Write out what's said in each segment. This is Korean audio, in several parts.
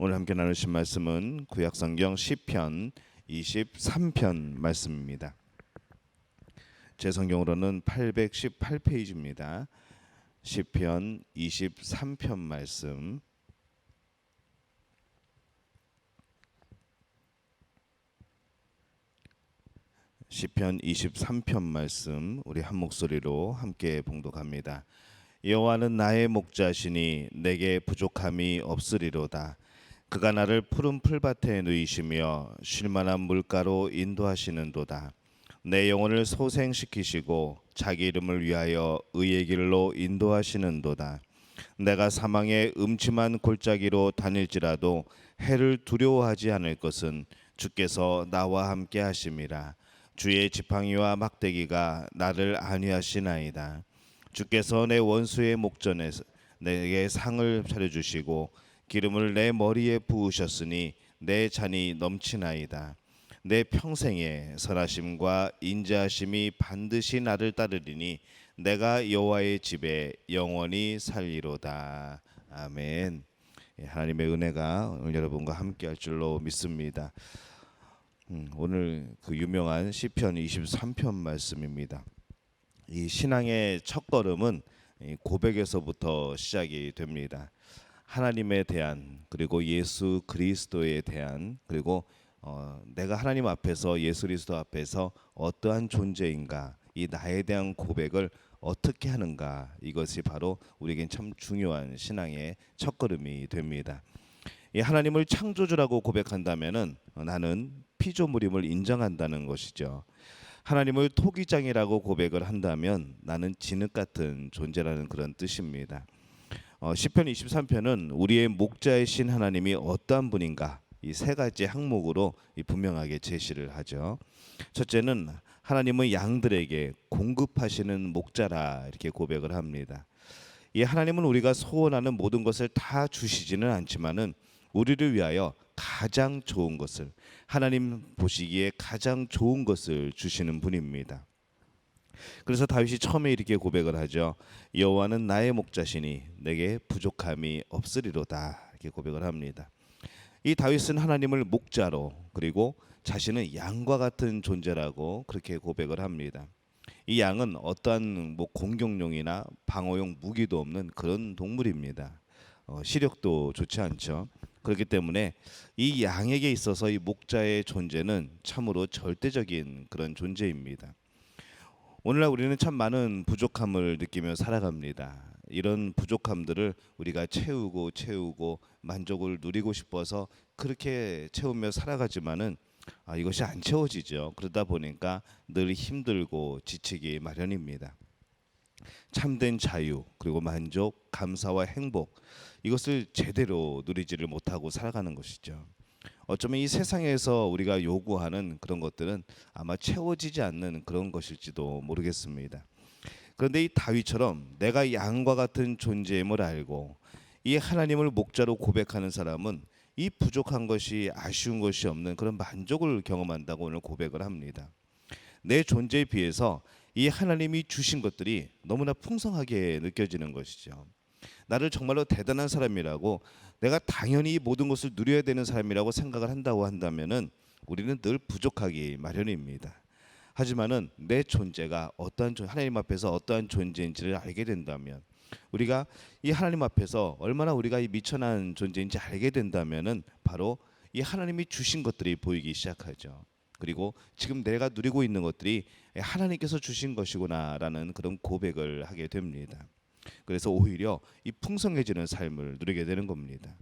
오늘 함께 나누신 말씀은 구약성경 시편 23편 말씀입니다. 제 성경으로는 818페이지입니다. 시편 23편 말씀. 시편 23편 말씀 우리 한 목소리로 함께 봉독합니다. 여호와는 나의 목자시니 내게 부족함이 없으리로다. 그가 나를 푸른 풀밭에 누이시며 쉴만한 물가로 인도하시는도다. 내 영혼을 소생시키시고 자기 이름을 위하여 의의 길로 인도하시는도다. 내가 사망의 음침한 골짜기로 다닐지라도 해를 두려워하지 않을 것은 주께서 나와 함께 하심이라. 주의 지팡이와 막대기가 나를 안위하시나이다. 주께서 내 원수의 목전에서 내게 상을 차려주시고 기름을 내 머리에 부으셨으니 내 잔이 넘치나이다. 내 평생에 선하심과 인자하심이 반드시 나를 따르리니 내가 여호와의 집에 영원히 살리로다. 아멘. 하나님의 은혜가 오늘 여러분과 함께할 줄로 믿습니다. 오늘 그 유명한 시편 23편 말씀입니다. 이 신앙의 첫걸음은 고백에서부터 시작이 됩니다. 하나님에 대한, 그리고 예수 그리스도에 대한, 그리고 내가 하나님 앞에서, 예수 그리스도 앞에서 어떠한 존재인가, 이 나에 대한 고백을 어떻게 하는가, 이것이 바로 우리에겐 참 중요한 신앙의 첫걸음이 됩니다. 이 하나님을 창조주라고 고백한다면은 나는 피조물임을 인정한다는 것이죠. 하나님을 토기장이라고 고백을 한다면 나는 진흙 같은 존재라는 그런 뜻입니다. 시편 23편은 우리의 목자이신 하나님이 어떠한 분인가, 이 세 가지 항목으로 분명하게 제시를 하죠. 첫째는 하나님은 양들에게 공급하시는 목자라 이렇게 고백을 합니다. 이 하나님은 우리가 소원하는 모든 것을 다 주시지는 않지만은 우리를 위하여 가장 좋은 것을, 하나님 보시기에 가장 좋은 것을 주시는 분입니다. 그래서 다윗이 처음에 이렇게 고백을 하죠. 여호와는 나의 목자시니 내게 부족함이 없으리로다, 이렇게 고백을 합니다. 이 다윗은 하나님을 목자로, 그리고 자신은 양과 같은 존재라고 그렇게 고백을 합니다. 이 양은 어떠한 공격용이나 방어용 무기도 없는 그런 동물입니다. 시력도 좋지 않죠. 그렇기 때문에 이 양에게 있어서 이 목자의 존재는 참으로 절대적인 그런 존재입니다. 오늘날 우리는 참 많은 부족함을 느끼며 살아갑니다. 이런 부족함들을 우리가 채우고 만족을 누리고 싶어서 그렇게 채우며 살아가지만은 이것이 안 채워지죠. 그러다 보니까 늘 힘들고 지치기 마련입니다. 참된 자유, 그리고 만족, 감사와 행복, 이것을 제대로 누리지를 못하고 살아가는 것이죠. 어쩌면 이 세상에서 우리가 요구하는 그런 것들은 아마 채워지지 않는 그런 것일지도 모르겠습니다. 그런데 이 다윗처럼 내가 양과 같은 존재임을 알고 이 하나님을 목자로 고백하는 사람은 이 부족한 것이, 아쉬운 것이 없는 그런 만족을 경험한다고 오늘 고백을 합니다. 내 존재에 비해서 이 하나님이 주신 것들이 너무나 풍성하게 느껴지는 것이죠. 나를 정말로 대단한 사람이라고, 내가 당연히 모든 것을 누려야 되는 사람이라고 생각을 한다고 한다면은 우리는 늘 부족하기 마련입니다. 하지만은 내 존재가 어떠한 하나님 앞에서 어떠한 존재인지를 알게 된다면, 우리가 이 하나님 앞에서 얼마나 우리가 이 미천한 존재인지 알게 된다면은 바로 이 하나님이 주신 것들이 보이기 시작하죠. 그리고 지금 내가 누리고 있는 것들이 하나님께서 주신 것이구나라는 그런 고백을 하게 됩니다. 그래서 오히려 이 풍성해지는 삶을 누리게 되는 겁니다.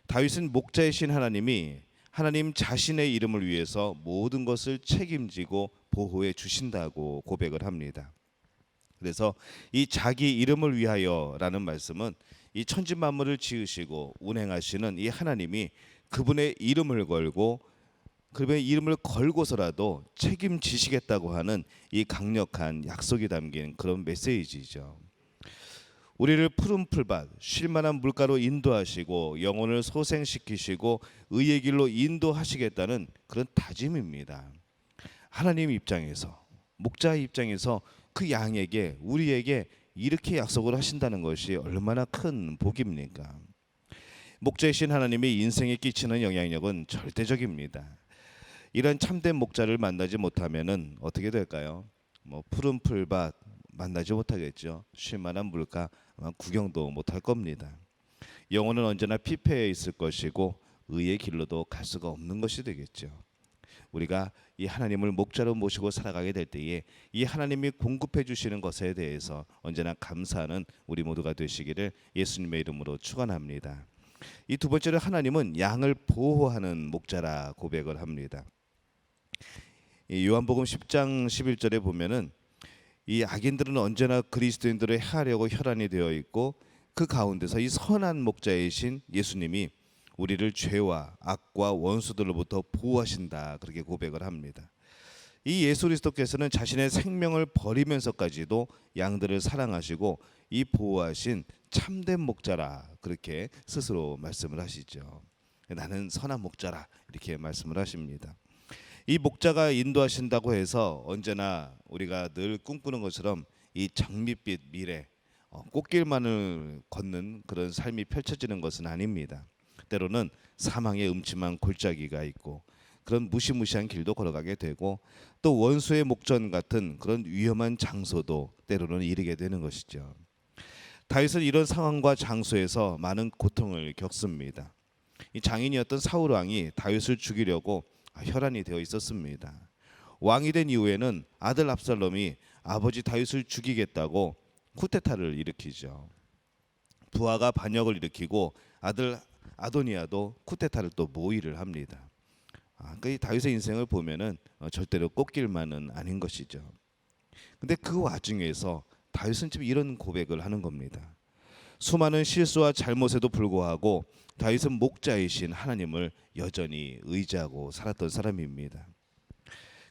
다윗은 목자이신 하나님이 하나님 자신의 이름을 위해서 모든 것을 책임지고 보호해 주신다고 고백을 합니다. 그래서 이 자기 이름을 위하여라는 말씀은 이 천지 만물을 지으시고 운행하시는 이 하나님이 그분의 이름을 걸고, 그분의 이름을 걸고서라도 책임지시겠다고 하는 이 강력한 약속이 담긴 그런 메시지죠. 우리를 푸른 풀밭, 쉴만한 물가로 인도하시고 영혼을 소생시키시고 의의 길로 인도하시겠다는 그런 다짐입니다. 하나님 입장에서, 목자의 입장에서 그 양에게, 우리에게 이렇게 약속을 하신다는 것이 얼마나 큰 복입니까? 목자이신 하나님이 인생에 끼치는 영향력은 절대적입니다. 이런 참된 목자를 만나지 못하면은 어떻게 될까요? 뭐 푸른 풀밭 만나지 못하겠죠. 쉴만한 물가 아마 구경도 못할 겁니다. 영혼은 언제나 피폐해 있을 것이고 의의 길로도 갈 수가 없는 것이 되겠죠. 우리가 이 하나님을 목자로 모시고 살아가게 될 때에 이 하나님이 공급해 주시는 것에 대해서 언제나 감사하는 우리 모두가 되시기를 예수님의 이름으로 축원합니다. 이 두 번째로 하나님은 양을 보호하는 목자라 고백을 합니다. 이 요한복음 10장 11절에 보면은 이 악인들은 언제나 그리스도인들을 해하려고 혈안이 되어 있고 그 가운데서 이 선한 목자이신 예수님이 우리를 죄와 악과 원수들로부터 보호하신다 그렇게 고백을 합니다. 이 예수 그리스도께서는 자신의 생명을 버리면서까지도 양들을 사랑하시고 이 보호하신 참된 목자라 그렇게 스스로 말씀을 하시죠. 나는 선한 목자라 이렇게 말씀을 하십니다. 이 목자가 인도하신다고 해서 언제나 우리가 늘 꿈꾸는 것처럼 이 장밋빛 미래 꽃길만을 걷는 그런 삶이 펼쳐지는 것은 아닙니다. 때로는 사망의 음침한 골짜기가 있고 그런 무시무시한 길도 걸어가게 되고 또 원수의 목전 같은 그런 위험한 장소도 때로는 이르게 되는 것이죠. 다윗은 이런 상황과 장소에서 많은 고통을 겪습니다. 이 장인이었던 사울 왕이 다윗을 죽이려고 혈안이 되어 있었습니다. 왕이 된 이후에는 아들 압살롬이 아버지 다윗을 죽이겠다고 쿠데타를 일으키죠. 부하가 반역을 일으키고 아들 아도니아도 쿠데타를 또 모의를 합니다. 그러니까 이 다윗의 인생을 보면은 절대로 꽃길만은 아닌 것이죠. 근데 그 와중에서 다윗은 지금 이런 고백을 하는 겁니다. 수많은 실수와 잘못에도 불구하고 다윗은 목자이신 하나님을 여전히 의지하고 살았던 사람입니다.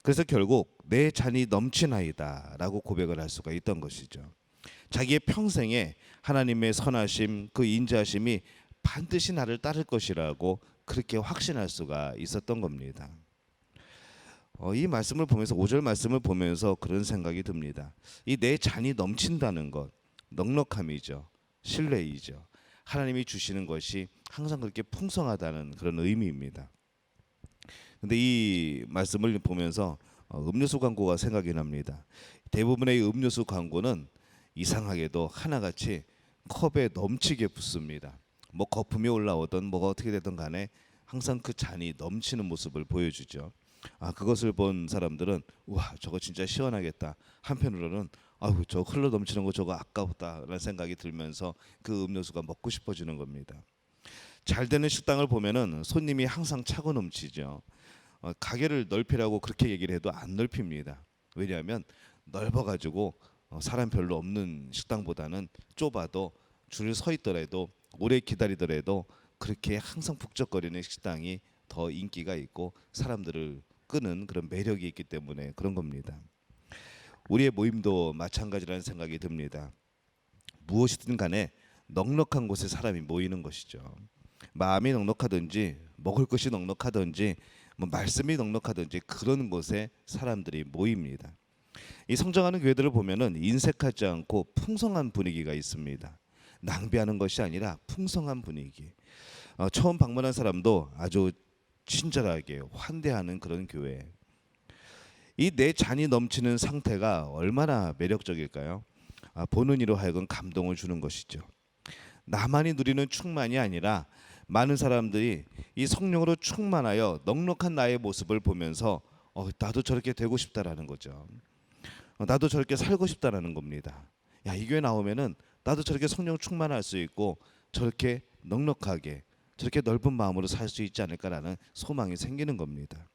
그래서 결국 내 잔이 넘치나이다라고 고백을 할 수가 있던 것이죠. 자기의 평생에 하나님의 선하심, 그 인자하심이 반드시 나를 따를 것이라고 그렇게 확신할 수가 있었던 겁니다. 이 말씀을 보면서 5절 말씀을 보면서 그런 생각이 듭니다. 이 내 잔이 넘친다는 것, 넉넉함이죠. 신뢰이죠. 하나님이 주시는 것이 항상 그렇게 풍성하다는 그런 의미입니다. 근데 이 말씀을 보면서 음료수 광고가 생각이 납니다. 대부분의 음료수 광고는 이상하게도 하나같이 컵에 넘치게 붓습니다. 뭐 거품이 올라오든 뭐가 어떻게 되든 간에 항상 그 잔이 넘치는 모습을 보여주죠. 그것을 본 사람들은 와 저거 진짜 시원하겠다. 한편으로는 아유 저 흘러 넘치는 거 저거 아까웠다라는 생각이 들면서 그 음료수가 먹고 싶어지는 겁니다. 잘 되는 식당을 보면은 손님이 항상 차고 넘치죠. 가게를 넓히라고 그렇게 얘기를 해도 안 넓힙니다. 왜냐하면 넓어가지고 사람 별로 없는 식당보다는 좁아도 줄을 서 있더라도 오래 기다리더라도 그렇게 항상 북적거리는 식당이 더 인기가 있고 사람들을 끄는 그런 매력이 있기 때문에 그런 겁니다. 우리의 모임도 마찬가지라는 생각이 듭니다. 무엇이든 간에 넉넉한 곳에 사람이 모이는 것이죠. 마음이 넉넉하든지 먹을 것이 넉넉하든지 뭐 말씀이 넉넉하든지 그런 곳에 사람들이 모입니다. 이 성장하는 교회들을 보면은 인색하지 않고 풍성한 분위기가 있습니다. 낭비하는 것이 아니라 풍성한 분위기. 처음 방문한 사람도 아주 친절하게 환대하는 그런 교회. 이 내 잔이 넘치는 상태가 얼마나 매력적일까요? 보는 이로 하여금 감동을 주는 것이죠. 나만이 누리는 충만이 아니라 많은 사람들이 이 성령으로 충만하여 넉넉한 나의 모습을 보면서 나도 저렇게 되고 싶다라는 거죠. 나도 저렇게 살고 싶다라는 겁니다. 야, 이 교회 나오면은 나도 저렇게 성령 충만할 수 있고 저렇게 넉넉하게 저렇게 넓은 마음으로 살 수 있지 않을까라는 소망이 생기는 겁니다.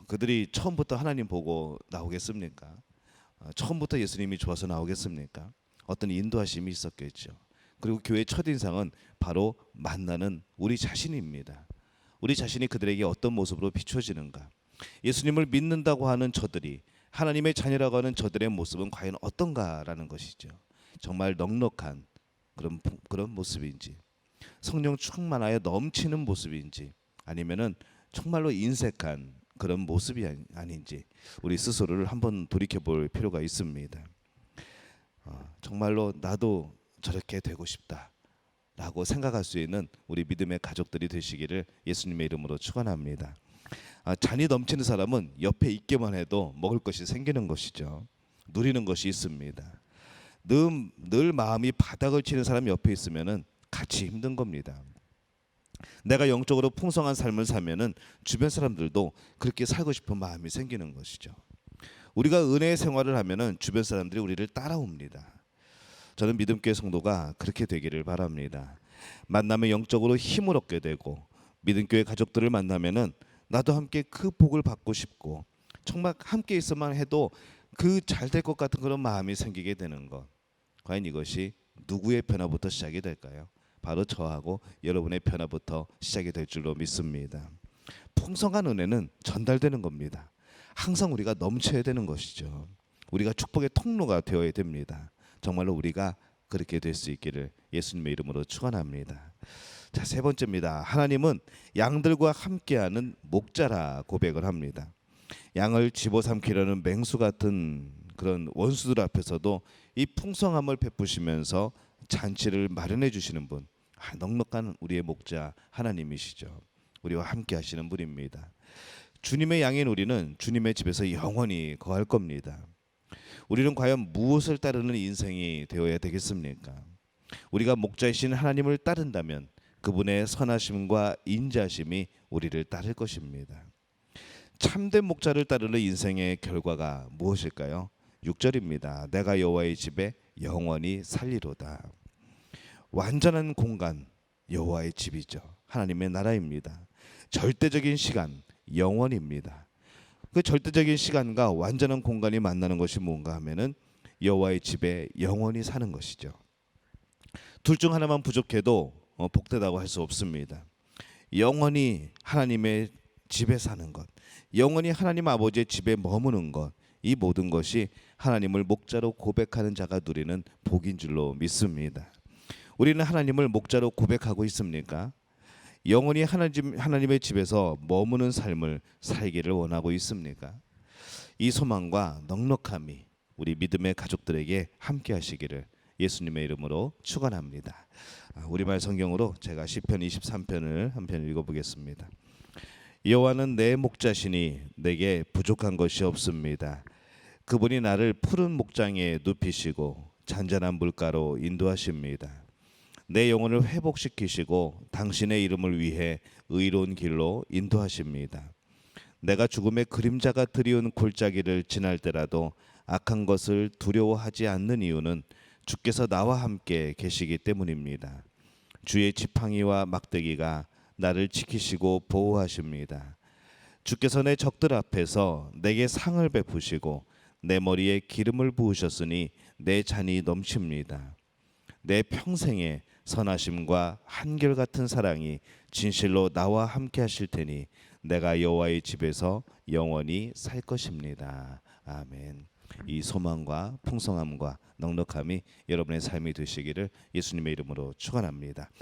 그들이 처음부터 하나님 보고 나오겠습니까? 처음부터 예수님이 좋아서 나오겠습니까? 어떤 인도하심이 있었겠죠. 그리고 교회의 첫인상은 바로 만나는 우리 자신입니다. 우리 자신이 그들에게 어떤 모습으로 비춰지는가. 예수님을 믿는다고 하는 저들이 하나님의 자녀라고 하는 저들의 모습은 과연 어떤가라는 것이죠. 정말 넉넉한 그런 모습인지, 성령 충만하여 넘치는 모습인지, 아니면은 정말로 인색한 그런 모습이 아닌지 우리 스스로를 한번 돌이켜 볼 필요가 있습니다. 정말로 나도 저렇게 되고 싶다. 라고 생각할 수 있는 우리 믿음의 가족들이 되시기를 예수님의 이름으로 축원합니다. 잔이 넘치는 사람은 옆에 있기만 해도 먹을 것이 생기는 것이죠. 누리는 것이 있습니다. 늘 마음이 바닥을 치는 사람이 옆에 있으면은 같이 힘든 겁니다. 내가 영적으로 풍성한 삶을 살면은 주변 사람들도 그렇게 살고 싶은 마음이 생기는 것이죠. 우리가 은혜의 생활을 하면은 주변 사람들이 우리를 따라옵니다. 저는 믿음교회 성도가 그렇게 되기를 바랍니다. 만나면 영적으로 힘을 얻게 되고 믿음교회 가족들을 만나면은 나도 함께 그 복을 받고 싶고 정말 함께 있어만 해도 그 잘 될 것 같은 그런 마음이 생기게 되는 것. 과연 이것이 누구의 변화부터 시작이 될까요? 바로 저하고 여러분의 변화부터 시작이 될 줄로 믿습니다. 풍성한 은혜는 전달되는 겁니다. 항상 우리가 넘쳐야 되는 것이죠. 우리가 축복의 통로가 되어야 됩니다. 정말로 우리가 그렇게 될 수 있기를 예수님의 이름으로 축원합니다. 자, 세 번째입니다. 하나님은 양들과 함께하는 목자라 고백을 합니다. 양을 집어삼키려는 맹수 같은 그런 원수들 앞에서도 이 풍성함을 베푸시면서 잔치를 마련해 주시는 분, 넉넉한 우리의 목자 하나님이시죠. 우리와 함께 하시는 분입니다. 주님의 양인 우리는 주님의 집에서 영원히 거할 겁니다. 우리는 과연 무엇을 따르는 인생이 되어야 되겠습니까? 우리가 목자이신 하나님을 따른다면 그분의 선하심과 인자심이 우리를 따를 것입니다. 참된 목자를 따르는 인생의 결과가 무엇일까요? 6절입니다. 내가 여호와의 집에 영원히 살리로다. 완전한 공간, 여호와의 집이죠. 하나님의 나라입니다. 절대적인 시간, 영원입니다. 그 절대적인 시간과 완전한 공간이 만나는 것이 뭔가 하면은 여호와의 집에 영원히 사는 것이죠. 둘 중 하나만 부족해도 복되다고 할 수 없습니다. 영원히 하나님의 집에 사는 것, 영원히 하나님 아버지의 집에 머무는 것, 이 모든 것이 하나님을 목자로 고백하는 자가 누리는 복인 줄로 믿습니다. 우리는 하나님을 목자로 고백하고 있습니까? 영원히 하나님의 집에서 머무는 삶을 살기를 원하고 있습니까? 이 소망과 넉넉함이 우리 믿음의 가족들에게 함께 하시기를 예수님의 이름으로 축원합니다. 우리말 성경으로 제가 시편 23편을 한 편 읽어보겠습니다. 여호와는 내 목자시니 내게 부족한 것이 없습니다. 그분이 나를 푸른 목장에 눕히시고 잔잔한 물가로 인도하십니다. 내 영혼을 회복시키시고 당신의 이름을 위해 의로운 길로 인도하십니다. 내가 죽음의 그림자가 드리운 골짜기를 지날 때라도 악한 것을 두려워하지 않는 이유는 주께서 나와 함께 계시기 때문입니다. 주의 지팡이와 막대기가 나를 지키시고 보호하십니다. 주께서 내 적들 앞에서 내게 상을 베푸시고 내 머리에 기름을 부으셨으니 내 잔이 넘칩니다. 내 평생에 선하심과 한결같은 사랑이 진실로 나와 함께 하실 테니 내가 여호와의 집에서 영원히 살 것입니다. 아멘. 이 소망과 풍성함과 넉넉함이 여러분의 삶이 되시기를 예수님의 이름으로 축원합니다.